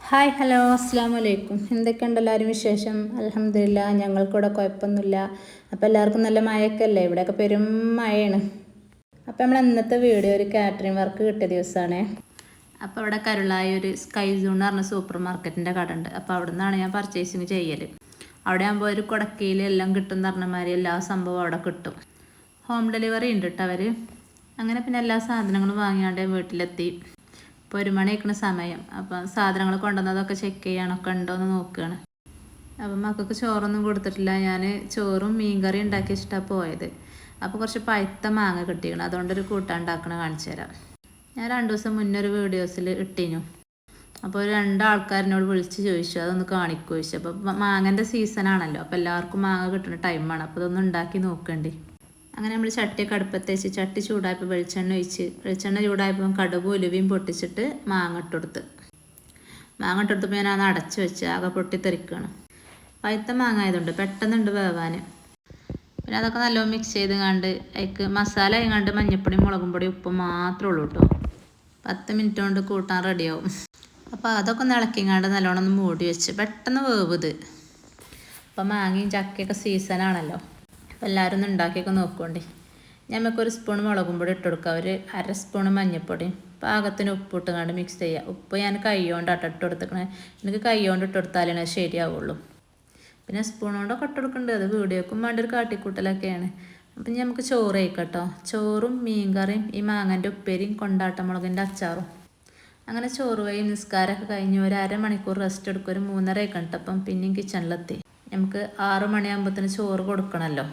Hi hello അസ്സാം വലൈക്കും. എന്തൊക്കെയുണ്ട് എല്ലാവരും വിശേഷം? അൽഹംദുലില്ലാ, ഞങ്ങൾക്കിവിടെ കുഴപ്പമൊന്നുമില്ല. അപ്പോൾ എല്ലാവർക്കും നല്ല മഴയൊക്കെ അല്ലേ? ഇവിടെയൊക്കെ പെരും മഴയാണ്. അപ്പോൾ നമ്മൾ ഇന്നത്തെ വീഡിയോ ഒരു കാറ്ററിംഗ് വർക്ക് കിട്ടിയ ദിവസമാണ്. അപ്പോൾ ഇവിടെ കരുളായി ഒരു സ്കൈ സൂൺ എന്ന് പറഞ്ഞ സൂപ്പർ മാർക്കറ്റിൻ്റെ കട ഉണ്ട്. അപ്പോൾ അവിടെ നിന്നാണ് ഞാൻ പർച്ചേസിങ് ചെയ്യൽ. അവിടെ ആകുമ്പോൾ ഒരു കുടക്കയിൽ എല്ലാം കിട്ടും എന്ന് പറഞ്ഞ മാതിരി എല്ലാ സംഭവവും അവിടെ കിട്ടും. ഹോം ഡെലിവറി ഉണ്ട് കേട്ടോ അവർ. അങ്ങനെ പിന്നെ എല്ലാ സാധനങ്ങളും വാങ്ങിയാണ്ട് വീട്ടിലെത്തി. ഇപ്പോൾ 1 മണി ആയിരിക്കുന്ന സമയം. അപ്പം സാധനങ്ങൾ കൊണ്ടുവന്നതൊക്കെ ചെക്ക് ചെയ്യാനൊക്കെ ഉണ്ടോ എന്ന് നോക്കുകയാണ്. അപ്പം മക്കൾക്ക് ചോറൊന്നും കൊടുത്തിട്ടില്ല. ഞാൻ ചോറും മീൻകറി ഉണ്ടാക്കി വെച്ചിട്ടാണ് പോയത്. അപ്പോൾ കുറച്ച് പഴുത്ത മാങ്ങ കിട്ടിയിരുന്നു. അതുകൊണ്ടൊരു കൂട്ടാൻ ഉണ്ടാക്കണ കാണിച്ചു തരാം. ഞാൻ 2 ദിവസം മുന്നേ ഒരു വീഡിയോസിൽ ഇട്ടിനു. അപ്പോൾ 2 ആൾക്കാരിനോട് വിളിച്ച് ചോദിച്ചു അതൊന്ന് കാണിക്കു ചോദിച്ചു. അപ്പോൾ മാങ്ങൻ്റെ സീസണാണല്ലോ, അപ്പോൾ എല്ലാവർക്കും മാങ്ങ കിട്ടുന്ന ടൈമാണ്. അപ്പോൾ ഇതൊന്ന് ഉണ്ടാക്കി നോക്കണ്ടേ. അങ്ങനെ നമ്മൾ ചട്ടിയൊക്കെ അടുപ്പത്ത് വെച്ച് ചട്ടി ചൂടായപ്പോൾ വെളിച്ചെണ്ണ ഒഴിച്ച്, വെളിച്ചെണ്ണ ചൂടായപ്പോൾ കടുകും ഉലുവയും പൊട്ടിച്ചിട്ട് മാങ്ങ ഇട്ടെടുത്തപ്പോൾ ഞാൻ അത് അടച്ച് വെച്ച് ആകെ പൊട്ടിത്തെറിക്കുകയാണ്. പഴുത്ത മാങ്ങ ആയതുകൊണ്ട് പെട്ടെന്നുണ്ട് വേവാൻ. പിന്നെ അതൊക്കെ നല്ലോണം മിക്സ് ചെയ്ത് കണ്ട് അതിക്ക് മസാല ആയതുകൊണ്ട് മഞ്ഞൾപ്പൊടി, മുളകും പൊടി, ഉപ്പ് മാത്രമേ ഉള്ളൂ കേട്ടോ. 10 മിനിറ്റ് കൊണ്ട് കൂട്ടാൻ റെഡിയാവും. അപ്പോൾ അതൊക്കെ ഒന്ന് ഇളക്കിങ്ങാണ്ട് നല്ലോണം ഒന്ന് മൂടി വെച്ച് പെട്ടെന്ന് വേവ്. അപ്പോൾ മാങ്ങയും ചക്കയൊക്കെ സീസണാണല്ലോ. അപ്പോൾ എല്ലാവരും ഒന്ന് ഉണ്ടാക്കിയൊക്കെ നോക്കുകൊണ്ടേ. ഞമ്മക്കൊരു സ്പൂൺ മുളകും പൊടി ഇട്ട് കൊടുക്കുക, ഒരു 1/2 സ്പൂൺ മഞ്ഞൾപ്പൊടിയും പാകത്തിന് ഉപ്പ് ഇട്ടുകൊണ്ട് മിക്സ് ചെയ്യുക. ഉപ്പ് ഞാൻ കൈ കൊണ്ടാണ് ഇട്ട് കൊടുത്തിക്കണേ. എനിക്ക് കൈ കൊണ്ട് ഇട്ട് കൊടുത്താലേ ശരിയാവുള്ളൂ. പിന്നെ സ്പൂൺ കൊണ്ടൊക്കെ ഇട്ട് കൊടുക്കുന്നുണ്ട്. അത് വീഡിയോക്കും വേണ്ട ഒരു കാട്ടിക്കൂട്ടലൊക്കെയാണ്. അപ്പം നമുക്ക് ചോറ് കഴിക്കട്ടോ. ചോറും മീൻകറിയും ഈ മാങ്ങൻ്റെ ഉപ്പേരിയും കൊണ്ടാട്ടമുളകിൻ്റെ അച്ചാറും. അങ്ങനെ ചോറ് വഴി നിസ്കാരമൊക്കെ കഴിഞ്ഞ് ഒരു 1/2 മണിക്കൂർ റെസ്റ്റ് എടുക്കും. ഒരു 3:30 കണ്ടപ്പം പിന്നെയും കിച്ചണിലെത്തി. നമുക്ക് 6 മണിയാകുമ്പോഴത്തേന് ചോറ് കൊടുക്കണമല്ലോ.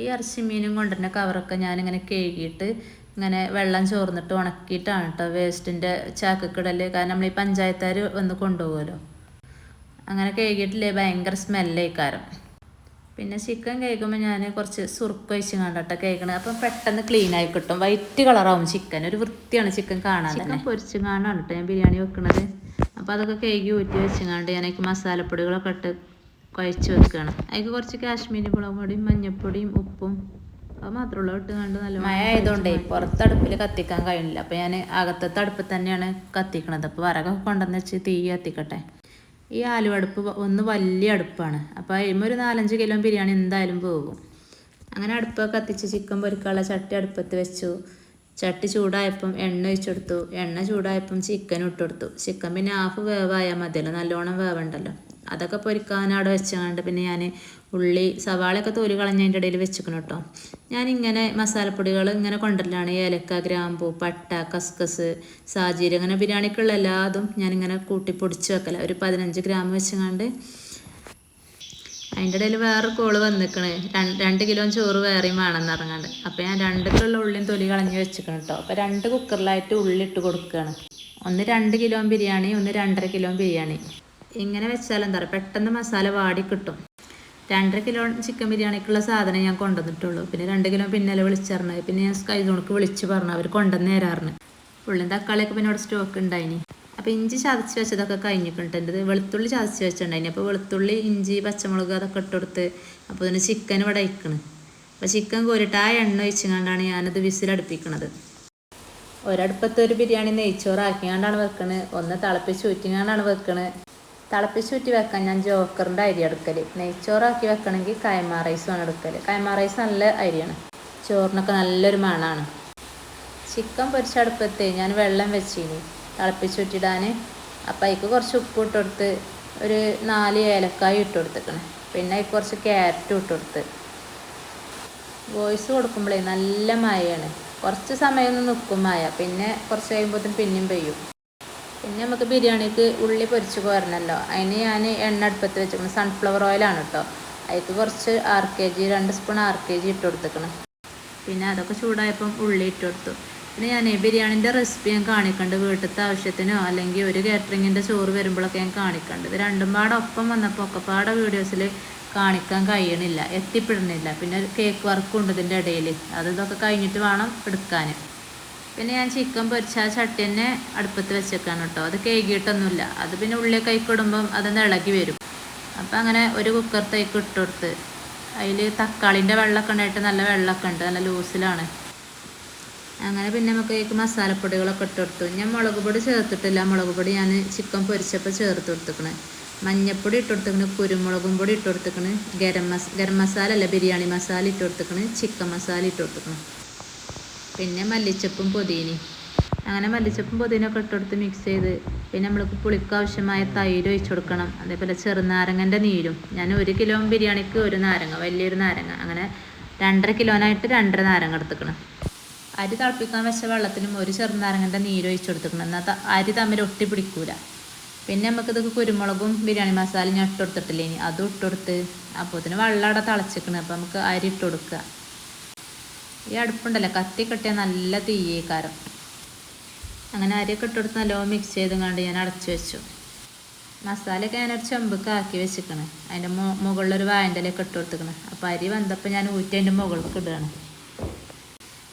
ഈ ഇറച്ചി മീനും കൊണ്ടുവരുന്ന കവറൊക്കെ ഞാനിങ്ങനെ കഴുകിയിട്ട് ഇങ്ങനെ വെള്ളം ചോർന്നിട്ട് ഉണക്കിയിട്ടാണ് കേട്ടോ വേസ്റ്റിൻ്റെ ചാക്കിടൽ. കാരണം നമ്മൾ ഈ പഞ്ചായത്തുകാർ വന്ന് കൊണ്ടുപോകുമല്ലോ. അങ്ങനെ കഴുകിയിട്ടില്ലേ ഭയങ്കര സ്മെല്ലേക്കാരം. പിന്നെ ചിക്കൻ കഴിക്കുമ്പോൾ ഞാൻ കുറച്ച് സുറുക്ക് ഒഴിച്ച് കണ്ടിട്ട് കഴിക്കണത്. അപ്പം പെട്ടെന്ന് ക്ലീൻ ആയി കിട്ടും. വൈറ്റ് കളറാവും ചിക്കൻ. ഒരു വൃത്തിയാണ് ചിക്കൻ കാണാൻ. ചിക്കൻ പൊരിച്ച് കാണാണ് കേട്ടോ ഞാൻ ബിരിയാണി വെക്കണത്. അപ്പോൾ അതൊക്കെ കഴുകി ഊറ്റി വെച്ചുകൊണ്ട് ഞാനേക്ക് മസാലപ്പൊടികളൊക്കെ ഇട്ട് കുഴച്ച് വെക്കുകയാണ്. അതിൽ കുറച്ച് കാശ്മീരി മുളക് പൊടിയും മഞ്ഞൾപ്പൊടിയും ഉപ്പും അത് മാത്രമുള്ള ഇട്ട് കണ്ട് നല്ല മഴ ആയതുകൊണ്ടേ പുറത്തടുപ്പിൽ കത്തിക്കാൻ കഴിയില്ല. അപ്പോൾ ഞാൻ അകത്തത്തെ അടുപ്പിൽ തന്നെയാണ് കത്തിക്കണത്. അപ്പോൾ വിറകൊക്കെ കൊണ്ടുവന്ന് വെച്ച് തീ കത്തിക്കട്ടെ. ഈ ആലുവടുപ്പ് ഒന്ന് വലിയ അടുപ്പാണ്. അപ്പോൾ അതിന്മേൽ ഒരു 4-5 കിലോ ബിരിയാണി എന്തായാലും പോകും. അങ്ങനെ അടുപ്പൊക്കെ കത്തിച്ച് ചിക്കൻ പൊരിക്കാനുള്ള ചട്ടി അടുപ്പത്ത് വെച്ചു. ചട്ടി ചൂടായപ്പം എണ്ണ ഒഴിച്ചെടുത്തു. എണ്ണ ചൂടായപ്പം ചിക്കൻ ഇട്ടെടുത്തു. ചിക്കൻ പിന്നെ 1/2 വേവായാൽ മതിയല്ലോ, നല്ലോണം വേവണ്ടല്ലോ. അതൊക്കെ പൊരിക്കാൻ അവിടെ വെച്ചുകൊണ്ട് പിന്നെ ഞാൻ ഉള്ളി സവാളയൊക്കെ തോല് കളഞ്ഞതിൻ്റെ ഇടയിൽ വെച്ചിക്കണം കേട്ടോ. ഞാനിങ്ങനെ മസാലപ്പൊടികൾ ഇങ്ങനെ കൊണ്ടുവരലാണ്. ഏലക്ക, ഗ്രാമ്പൂ, പട്ട, കസ്കസ്, സാജീര, അങ്ങനെ ബിരിയാണിക്കുള്ള എല്ലാതും ഞാനിങ്ങനെ കൂട്ടി പൊടിച്ച് വെക്കല. ഒരു 15 ഗ്രാം വെച്ചുകൊണ്ട്. അതിൻ്റെ ഇടയിൽ വേറെ കോള് വന്നിക്കണേ. 2 കിലോ ചോറ് വേറെയും വേണമെന്ന് ഇറങ്ങാണ്ട്. അപ്പോൾ ഞാൻ 2 ഉള്ളിയും തൊലി കളഞ്ഞ് വെച്ചിക്കണം കേട്ടോ. അപ്പോൾ 2 കുക്കറിലായിട്ട് ഉള്ളി ഇട്ട് കൊടുക്കുകയാണ്. ഒന്ന് 2 കിലോ ബിരിയാണി, ഒന്ന് 2.5 കിലോ ബിരിയാണി. ഇങ്ങനെ വെച്ചാൽ എന്താ പറയുക, പെട്ടെന്ന് മസാല വാടി കിട്ടും. 2.5 കിലോ ചിക്കൻ ബിരിയാണിക്കുള്ള സാധനം ഞാൻ കൊണ്ടുവന്നിട്ടുള്ളൂ. പിന്നെ 2 കിലോ പിന്നലെ വിളിച്ചറിഞ്ഞത്. പിന്നെ ഞാൻ സ്കൈ സൂണിക്ക് വിളിച്ച് പറഞ്ഞു, അവർ കൊണ്ടുവന്ന് തരാറിന്. ഉള്ളിയും തക്കാളിയൊക്കെ പിന്നെ അവിടെ സ്റ്റോക്ക് ഉണ്ടായിനി. അപ്പോൾ ഇഞ്ചി ചതച്ച് വെച്ചതൊക്കെ കഴിഞ്ഞിട്ടുണ്ട്. എൻ്റെ വെളുത്തുള്ളി ചതച്ച് വെച്ചിട്ടുണ്ടായിനി. അപ്പോൾ വെളുത്തുള്ളി, ഇഞ്ചി, പച്ചമുളക് അതൊക്കെ ഇട്ടെടുത്ത്. അപ്പോൾ ഇതിന് ചിക്കൻ ഇവിടെ അയക്കണം. അപ്പോൾ ചിക്കൻ കോരിട്ട് ആ എണ്ണ ഒഴിച്ചുകൊണ്ടാണ് ഞാനത് വിസിലടുപ്പിക്കണത്. ഒരടുപ്പത്ത് ഒരു ബിരിയാണി നെയ്ച്ചോറാക്കിയാണ്ടാണ് വെക്കണത്. ഒന്ന് തിളപ്പിച്ച് ഊറ്റിങ്ങാണ്ടാണ് വെക്കണത്. തിളപ്പിച്ചൂറ്റി വെക്കാൻ ഞാൻ ജോക്കറിൻ്റെ അരി എടുക്കൽ. നെയ്ച്ചോറാക്കി വെക്കണമെങ്കിൽ കൈമ റൈസുമാണ് എടുക്കൽ. കൈമ റൈസ് നല്ല അരിയാണ്. ചോറിനൊക്കെ നല്ലൊരു മണമാണ്. ചിക്കൻ പൊരിച്ചടുപ്പത്ത് ഞാൻ വെള്ളം വെച്ചിനി തിളപ്പിച്ചൂറ്റിടാൻ. അപ്പോൾ അതിക്ക് കുറച്ച് ഉപ്പ് ഇട്ടെടുത്ത് ഒരു 4 ഏലക്കായ ഇട്ട് കൊടുത്തേക്കണേ. പിന്നെ അതിൽ കുറച്ച് ക്യാരറ്റും ഇട്ടെടുത്ത്. വോയിസ് കൊടുക്കുമ്പോഴേ നല്ല മഴയാണ്. കുറച്ച് സമയം ഒന്ന് നിൽക്കും മഴ, പിന്നെ കുറച്ച് കഴിയുമ്പോഴത്തേനും പിന്നെയും പെയ്യും. പിന്നെ നമുക്ക് ബിരിയാണിക്ക് ഉള്ളി പൊരിച്ച് കോരണമല്ലോ. അതിന് ഞാൻ എണ്ണ അടുപ്പത്ത് വെച്ചിരിക്കണം. സൺഫ്ലവർ ഓയിലാണ് കേട്ടോ. അതിക്ക് കുറച്ച് RKG 2 സ്പൂൺ RKG ഇട്ട് കൊടുത്തേക്കണം. പിന്നെ അതൊക്കെ ചൂടായപ്പം ഉള്ളി ഇട്ട് കൊടുത്തു. പിന്നെ ഞാൻ ബിരിയാണിൻ്റെ റെസിപ്പി ഞാൻ കാണിക്കണ്ട്. വീട്ടിലത്തെ ആവശ്യത്തിനോ അല്ലെങ്കിൽ ഒരു കാറ്ററിങ്ങിൻ്റെ ചോറ് വരുമ്പോഴൊക്കെ ഞാൻ കാണിക്കണ്ട്. ഇത് രണ്ടും പാടെ ഒപ്പം വന്നപ്പോൾ ഒക്കെപ്പാടെ വീഡിയോസിൽ കാണിക്കാൻ കഴിയണില്ല, എത്തിപ്പെടുന്നില്ല. പിന്നെ കേക്ക് വർക്കും ഉണ്ട് ഇതിൻ്റെ ഇടയിൽ. ഇതൊക്കെ കഴിഞ്ഞിട്ട് വേണം എടുക്കാൻ. പിന്നെ ഞാൻ ചിക്കൻ പൊരിച്ച ആ ചട്ടി തന്നെ അടുപ്പത്ത് വെച്ചേക്കാണ് കേട്ടോ. അത് കഴുകിയിട്ടൊന്നുമില്ല. അത് പിന്നെ ഉള്ളിയൊക്കെ ഇടുമ്പം അതൊന്ന് ഇളകി വരും. അപ്പം അങ്ങനെ ഒരു കുക്കറത്തേക്ക് ഇട്ട് കൊടുത്ത് അതിൽ തക്കാളിൻ്റെ വെള്ളമൊക്കെ ഉണ്ടായിട്ട് നല്ല വെള്ളമൊക്കെ ഉണ്ട്, നല്ല ലൂസിലാണ്. അങ്ങനെ പിന്നെ നമുക്ക് ഇതിലേക്ക് മസാലപ്പൊടികളൊക്കെ ഇട്ട് കൊടുത്തു. ഞാൻ മുളക് പൊടി ചേർത്തിട്ടില്ല. മുളക് പൊടി ഞാൻ ചിക്കൻ പൊരിച്ചപ്പോൾ ചേർത്ത് കൊടുത്തിക്കണ്. മഞ്ഞൾപ്പൊടി ഇട്ട് കൊടുത്തിക്കണ്, കുരുമുളകും പൊടി ഇട്ട് കൊടുത്തിക്കണ്, ഗരം മസാല അല്ല ബിരിയാണി മസാല ഇട്ട് കൊടുത്തിക്കണ്, ചിക്കൻ മസാല ഇട്ട് കൊടുത്തിക്കണ്, പിന്നെ മല്ലിച്ചപ്പും പുതിനയും. അങ്ങനെ മല്ലിച്ചപ്പും പുതിനയൊക്കെ ഇട്ട് കൊടുത്ത് മിക്സ് ചെയ്ത് പിന്നെ നമ്മൾക്ക് പുളിക്ക് ആവശ്യമായ തൈര് ഒഴിച്ച് കൊടുക്കണം. അതേപോലെ ചെറുനാരങ്ങൻ്റെ നീരും. ഞാൻ 1 കിലോ ബിരിയാണിക്ക് 1 നാരങ്ങ, വലിയൊരു നാരങ്ങ, അങ്ങനെ 2.5 കിലോനായിട്ട് 2.5 നാരങ്ങ എടുത്തിക്കണം. അരി തിളപ്പിക്കാൻ വെച്ച വെള്ളത്തിലും 1 ചെറുനാരങ്ങൻ്റെ നീര് ഒഴിച്ച് കൊടുത്തിക്കണം. എന്നാൽ അരി തമ്മിൽ ഒട്ടി പിടിക്കൂല. പിന്നെ നമുക്കിത് കുരുമുളകും ബിരിയാണി മസാലയും ഞാൻ ഇട്ട് കൊടുത്തിട്ടില്ലേ, ഇനി അതും ഇട്ട് കൊടുത്ത് അപ്പോഴത്തേന് വെള്ളം അവിടെ തിളച്ചിക്കണം. അപ്പോൾ നമുക്ക് അരി ഇട്ട് കൊടുക്കുക. ഈ അടുപ്പുണ്ടല്ലോ കത്തി കെട്ടിയാൽ നല്ല തീയേക്കാരം. അങ്ങനെ അരിയൊക്കെ ഇട്ട് കൊടുത്ത് നല്ലോണം മിക്സ് ചെയ്ത് കണ്ട് ഞാൻ അടച്ചു വെച്ചു. മസാലയൊക്കെ ഞാനൊരു ചെമ്പൊക്കെ ആക്കി വെച്ചിരിക്കണം. അതിൻ്റെ മുകളിലൊരു വാഴൻ്റെ ഇലയൊക്കെ ഇട്ട് കൊടുത്തിക്കണം. അപ്പോൾ അരി വന്നപ്പോൾ ഞാൻ ഊറ്റി അതിൻ്റെ മുകളിലേക്ക് ഇടുകയാണ്.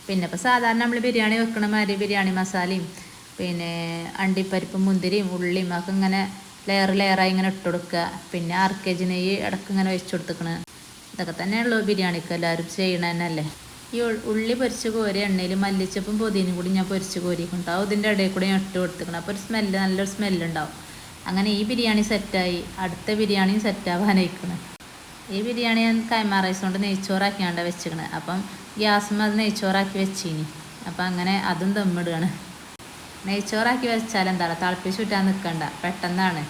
പിന്നെ ഇപ്പോൾ സാധാരണ നമ്മൾ ബിരിയാണി വെക്കണ മാതിരി ബിരിയാണി മസാലയും പിന്നെ അണ്ടിപ്പരിപ്പും മുന്തിരിയും ഉള്ളിയും ഒക്കെ ഇങ്ങനെ ലെയറായി ഇങ്ങനെ ഇട്ട് കൊടുക്കുക. പിന്നെ 1/2 kg നെയ്യ് ഇടയ്ക്ക് ഇങ്ങനെ വെച്ച് കൊടുത്തിക്കണ്. ഇതൊക്കെ തന്നെയുള്ളൂ ബിരിയാണിക്ക് എല്ലാവരും ചെയ്യണ തന്നെയല്ലേ. ഈ ഉള്ളി പൊരിച്ച് കോരി എണ്ണയിൽ മല്ലിച്ചപ്പും പുതിനയും കൂടി ഞാൻ പൊരിച്ച് കോരിയിട്ടുണ്ടാവും. ഇതിൻ്റെ ഇടയിൽ കൂടി ഞാൻ ഇട്ട് കൊടുത്തിക്കണം. അപ്പോൾ ഒരു നല്ലൊരു സ്മെല്ലുണ്ടാവും. അങ്ങനെ ഈ ബിരിയാണി സെറ്റായി. അടുത്ത ബിരിയാണിയും സെറ്റാവാനായിക്കണം. ഈ ബിരിയാണി ഞാൻ കൈമ റൈസ് കൊണ്ട് നെയ്ച്ചോറാക്കിയാണ്ട് വെച്ചിക്കണ്. അപ്പം ഗ്യാസും അത് നെയ്ച്ചോറാക്കി വെച്ചിനി. അപ്പം അങ്ങനെ അതും ദമ്മിടുകയാണ്. നെയ്ച്ചോറാക്കി വെച്ചാൽ എന്താണ് തിളപ്പിച്ച് വിട്ടാൽ നിൽക്കണ്ട, പെട്ടെന്നാണ്.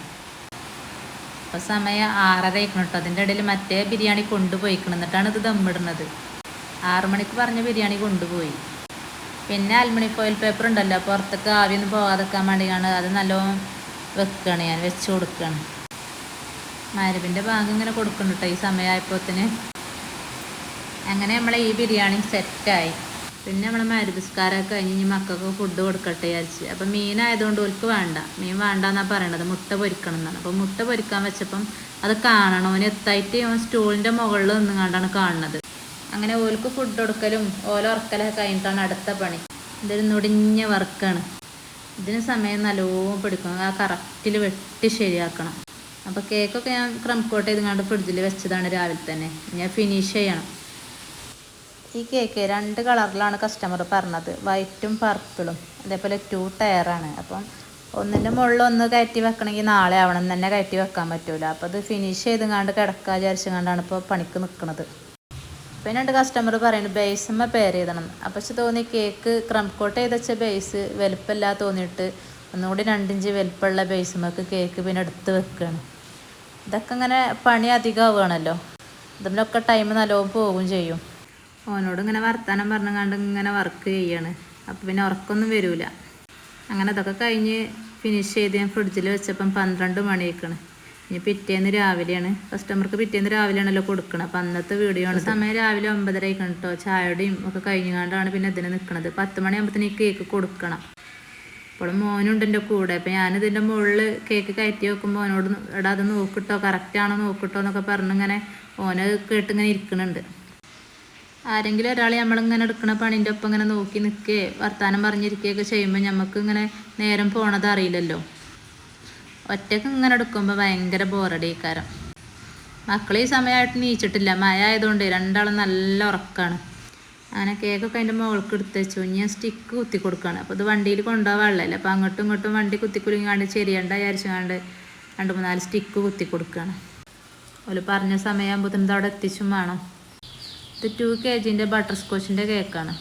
അപ്പോൾ സമയം 6:30 ആയിക്കണം കേട്ടോ. അതിൻ്റെ ഇടയിൽ മറ്റേ ബിരിയാണി കൊണ്ടുപോയിക്കണം. എന്നിട്ടാണ് ഇത് ദമ്മിടുന്നത്. 6 മണിക്ക് പറഞ്ഞ ബിരിയാണി കൊണ്ടുപോയി. പിന്നെ അലുമിനിയം ഫോയിൽ പേപ്പർ ഉണ്ടല്ലോ, പുറത്തേക്ക് ആവിയൊന്നും പോകാതെക്കാൻ വേണ്ടിയാണ് അത് നല്ലോണം വെക്കുകയാണ്, ഞാൻ വെച്ച് കൊടുക്കുകയാണ്. മരുവിൻ്റെ ബാങ്ക് ഇങ്ങനെ കൊടുക്കുന്നുണ്ട് കേട്ടോ ഈ സമയമായപ്പോഴത്തിന്. അങ്ങനെ നമ്മളെ ഈ ബിരിയാണി സെറ്റായി. പിന്നെ നമ്മൾ മരുവിസ്കാരമൊക്കെ കഴിഞ്ഞ് മക്കൾക്ക് ഫുഡ് കൊടുക്കട്ടെ വിചാരിച്ച്. അപ്പം മീനായതുകൊണ്ട് ഓൽക്ക് വേണ്ട, മീൻ വേണ്ടെന്നാണ് പറയണത്, മുട്ട പൊരിക്കണം എന്നാണ്. അപ്പം മുട്ട പൊരിക്കാൻ വെച്ചപ്പം അത് കാണണം, ഓന് എത്തായിട്ട് ഓൻ സ്റ്റൂളിൻ്റെ മുകളിൽ നിന്നുകൊണ്ടാണ് കാണുന്നത്. അങ്ങനെ ഓൽക്ക് ഫുഡ് കൊടുക്കലും ഓല ഉറക്കലൊക്കെ കഴിഞ്ഞിട്ടാണ് അടുത്ത പണി. ഇതൊരു നുടിഞ്ഞ വർക്കാണ്. ഇതിന് സമയം നല്ലോണം പിടിക്കണം. ആ കറക്റ്റിൽ വെട്ടി ശരിയാക്കണം. അപ്പോൾ കേക്കൊക്കെ ഞാൻ ക്രം കോട്ട് ചെയ്ത് ഫ്രിഡ്ജിൽ വെച്ചതാണ് രാവിലെ തന്നെ. ഞാൻ ഫിനിഷ് ചെയ്യണം. ഈ കേക്ക് 2 കളറിലാണ് കസ്റ്റമർ പറഞ്ഞത്, വൈറ്റും പർപ്പിളും. അതേപോലെ 2 ടയറാണ്. അപ്പം ഒന്നിൻ്റെ മുകളിൽ ഒന്ന് കയറ്റി വെക്കണമെങ്കിൽ നാളെ ആവണം, തന്നെ കയറ്റി വെക്കാൻ പറ്റൂല. അപ്പോൾ അത് ഫിനിഷ് ചെയ്ത് കിടക്കാൻ വിചാരിച്ചുകൊണ്ടാണ് ഇപ്പോൾ പണിക്ക് നിൽക്കുന്നത്. പിന്നെ 2 കസ്റ്റമർ പറയുന്നത് ബേസുമ്മ പേര് ചെയ്തണം. അപ്പോൾ തോന്നി കേക്ക് ക്രം കോട്ട് ചെയ്ത് വെച്ച ബേസ് വലുപ്പമില്ലാതെ തോന്നിയിട്ട് ഒന്നുകൂടി 2 ഇഞ്ച് വലുപ്പമുള്ള ബേസുമ്മക്ക് കേക്ക് പിന്നെ എടുത്ത് വെക്കുകയാണ്. ഇതൊക്കെ ഇങ്ങനെ പണി അധികമാവുകയാണല്ലോ. ഇതിലൊക്കെ ടൈം നല്ലോണം പോകും ചെയ്യും. ഓനോട് ഇങ്ങനെ വർത്താനം പറഞ്ഞുകൊണ്ട് ഇങ്ങനെ വർക്ക് ചെയ്യാണ്. അപ്പോൾ പിന്നെ ഉറക്കൊന്നും വരില്ല. അങ്ങനെ അതൊക്കെ കഴിഞ്ഞ് ഫിനിഷ് ചെയ്ത് ഞാൻ ഫ്രിഡ്ജിൽ വെച്ചപ്പം 12 മണിയൊക്കെയാണ്. ഇനി പിറ്റേന്ന് രാവിലെയാണ്. കസ്റ്റമർക്ക് പിറ്റേന്ന് രാവിലെയാണല്ലോ കൊടുക്കണം. അപ്പം അന്നത്തെ വീഡിയോ ആണ്. സമയം രാവിലെ 9:30 ആയിക്കണം കേട്ടോ. ചായയുടെയും ഒക്കെ കഴിഞ്ഞുകൊണ്ടാണ് പിന്നെ ഇതിന് നിൽക്കുന്നത്. 10 മണിയാകുമ്പോഴത്തേന് ഈ കേക്ക് കൊടുക്കണം. അപ്പോൾ മോനുണ്ട് എൻ്റെ കൂടെ. അപ്പം ഞാനിതിൻ്റെ മുകളിൽ കേക്ക് കയറ്റി വെക്കുമ്പോൾ ഓനോട് എടാ അത് നോക്കിട്ടോ, കറക്റ്റാണോ നോക്കിട്ടോ എന്നൊക്കെ പറഞ്ഞിങ്ങനെ ഓന് കേട്ടിങ്ങനെ ഇരിക്കുന്നുണ്ട്. ആരെങ്കിലും ഒരാൾ നമ്മളിങ്ങനെ എടുക്കണ പണീൻ്റെ ഒപ്പം ഇങ്ങനെ നോക്കി നിൽക്കുകയോ വർത്താനം പറഞ്ഞിരിക്കുകയൊക്കെ ചെയ്യുമ്പോൾ നമുക്ക് ഇങ്ങനെ നേരം പോണത് അറിയില്ലല്ലോ. ഒറ്റയ്ക്ക് ഇങ്ങനെ എടുക്കുമ്പോൾ ഭയങ്കര ബോറടിക്കാരം. മക്കൾ ഈ സമയമായിട്ട് നീച്ചിട്ടില്ല, മഴ ആയതുകൊണ്ട് രണ്ടാളും നല്ല ഉറക്കമാണ്. അങ്ങനെ കേക്കൊക്കെ അതിൻ്റെ മുകൾക്ക് എടുത്ത് വെച്ചു. ഞാൻ സ്റ്റിക്ക് കുത്തി കൊടുക്കുകയാണ്. അപ്പോൾ ഇത് വണ്ടിയിൽ കൊണ്ടുപോകാനുള്ളതല്ലേ. അപ്പോൾ അങ്ങോട്ടും ഇങ്ങോട്ടും വണ്ടി കുത്തിക്കുലുങ്ങാണ്ട് ശരിയണ്ട വിചാരിച്ചുകൊണ്ട് 2-3 സ്റ്റിക്ക് കുത്തി കൊടുക്കുകയാണ്. ഒരു പറഞ്ഞ സമയമാകുമ്പോൾ ഇത് അവിടെ എത്തിച്ചും വേണം. ഇത് 2 kg ബട്ടർ സ്കോച്ചിൻ്റെ കേക്കാണ്.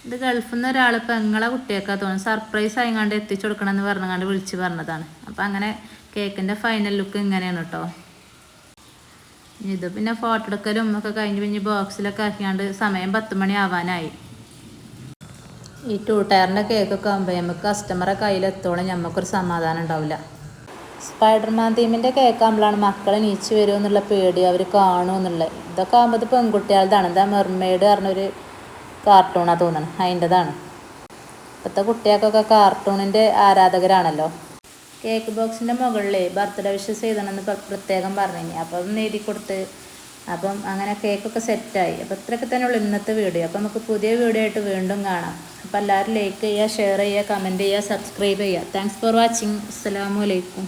ഇത് ഗൾഫിൽ നിന്ന് ഒരാൾ പെങ്ങളെ കുട്ടിയൊക്കെ തോന്നുന്നു സർപ്രൈസ് ആയിങ്ങാണ്ട് എത്തിച്ചു കൊടുക്കണമെന്ന് പറഞ്ഞുകൊണ്ട് വിളിച്ച് പറഞ്ഞതാണ്. അപ്പം അങ്ങനെ കേക്കിൻ്റെ ഫൈനൽ ലുക്ക് ഇങ്ങനെയാണ് കേട്ടോ. ഇത് പിന്നെ ഫോട്ടോ എടുക്കലും ഒക്കെ കഴിഞ്ഞ് പിന്നെ ബോക്സിലൊക്കെ ആക്കിയാണ്ട് സമയം 10 മണി ആവാനായി. ഈ 2 ടയറിൻ്റെ കേക്കൊക്കെ ആകുമ്പോൾ നമുക്ക് കസ്റ്റമറെ കയ്യിലെത്തോളം നമുക്കൊരു സമാധാനം ഉണ്ടാവില്ല. സ്പൈഡർമാൻ തീമിൻ്റെ കേക്കാകുമ്പോഴാണ് മക്കളെ നീച്ച് വരുമോ എന്നുള്ള പേടി, അവർ കാണുമെന്നുള്ളത്. ഇതൊക്കെ ആകുമ്പോൾ ഇത് പെൺകുട്ടികളുടെതാണ്. എന്താ മെർമെയ്ഡ് പറഞ്ഞൊരു കാർട്ടൂണാണ് തോന്നണം, അതിൻ്റെതാണ്. ഇപ്പോഴത്തെ കുട്ടികൾക്കൊക്കെ കാർട്ടൂണിൻ്റെ ആരാധകരാണല്ലോ. കേക്ക് ബോക്സിൻ്റെ മുകളിൽ ബർത്ത്ഡേ വിഷസ് ചെയ്തണമെന്ന് പ്രത്യേകം പറഞ്ഞു. അപ്പം ഒന്ന് എഴുതി കൊടുത്ത് അപ്പം അങ്ങനെ കേക്കൊക്കെ സെറ്റായി. അപ്പോൾ ഇത്രയൊക്കെ തന്നെയുള്ളൂ ഇന്നത്തെ വീഡിയോ. അപ്പോൾ നമുക്ക് പുതിയ വീഡിയോ ആയിട്ട് വീണ്ടും കാണാം. അപ്പോൾ എല്ലാവരും ലൈക്ക് ചെയ്യുക, ഷെയർ ചെയ്യുക, കമൻറ്റ് ചെയ്യുക, സബ്സ്ക്രൈബ് ചെയ്യുക. Thanks for watching. അസ്സലാമു അലൈക്കും.